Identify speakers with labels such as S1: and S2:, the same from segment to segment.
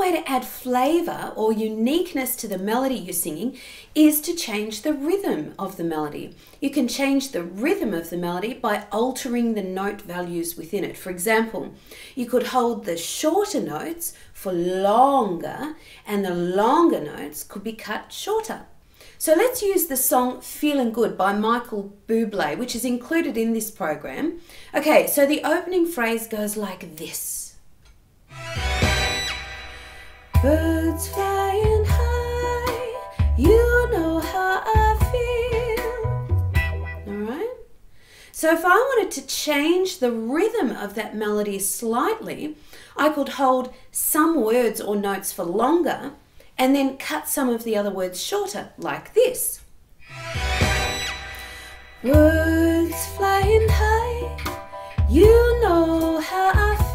S1: way to add flavour or uniqueness to the melody you're singing is to change the rhythm of the melody. You can change the rhythm of the melody by altering the note values within it. For example, you could hold the shorter notes for longer and the longer notes could be cut shorter. So let's use the song Feeling Good by Michael Bublé, which is included in this program. Okay, so the opening phrase goes like this. Birds flying high, you know how I feel. All right? So if I wanted to change the rhythm of that melody slightly, I could hold some words or notes for longer and then cut some of the other words shorter, like this. Birds flying high, you know how I feel.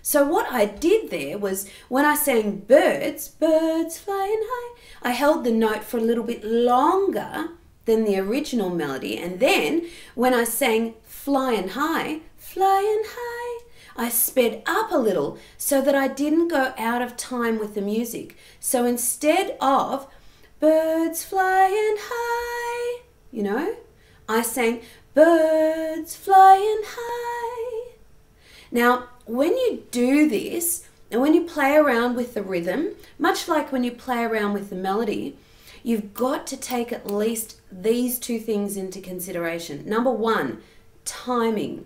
S1: So what I did there was, when I sang birds, birds flying high, I held the note for a little bit longer than the original melody, and then when I sang flying high, I sped up a little so that I didn't go out of time with the music. So instead of birds flying high, you know, I sang birds flying high. Now, when you do this, and when you play around with the rhythm, much like when you play around with the melody, you've got to take at least these two things into consideration. Number one, timing.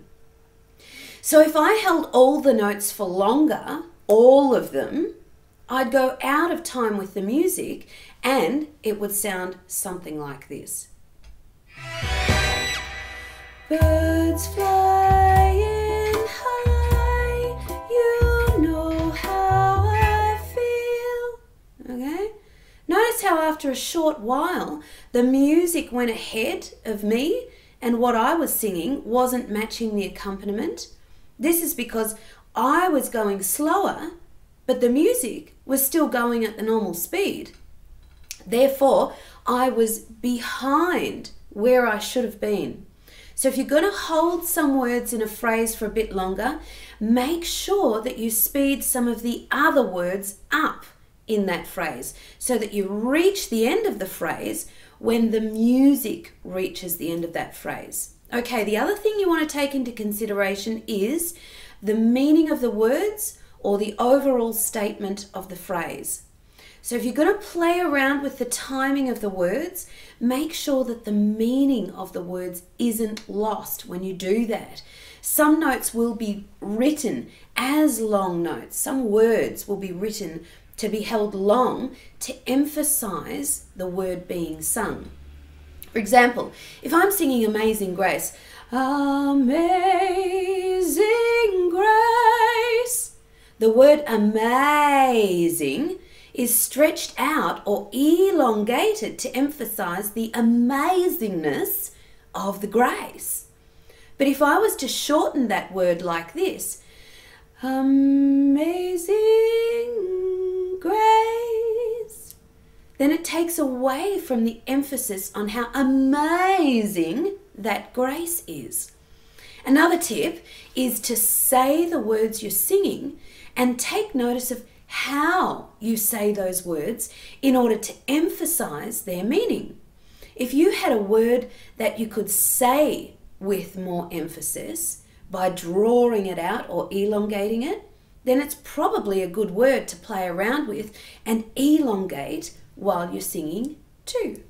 S1: So if I held all the notes for longer, all of them, I'd go out of time with the music and it would sound something like this. Birds flying high, you know how I feel. Okay? Notice how after a short while, the music went ahead of me and what I was singing wasn't matching the accompaniment. This is because I was going slower, but the music was still going at the normal speed. Therefore, I was behind where I should have been. So if you're going to hold some words in a phrase for a bit longer, make sure that you speed some of the other words up in that phrase so that you reach the end of the phrase when the music reaches the end of that phrase. Okay, the other thing you want to take into consideration is the meaning of the words or the overall statement of the phrase. So if you're going to play around with the timing of the words, make sure that the meaning of the words isn't lost when you do that. Some notes will be written as long notes. Some words will be written to be held long to emphasize the word being sung. For example, if I'm singing Amazing Grace, Amazing Grace, the word amazing is stretched out or elongated to emphasize the amazingness of the grace. But if I was to shorten that word like this, Amazing Grace, then it takes away from the emphasis on how amazing that grace is. Another tip is to say the words you're singing and take notice of how you say those words in order to emphasize their meaning. If you had a word that you could say with more emphasis by drawing it out or elongating it, then it's probably a good word to play around with and elongate while you're singing too.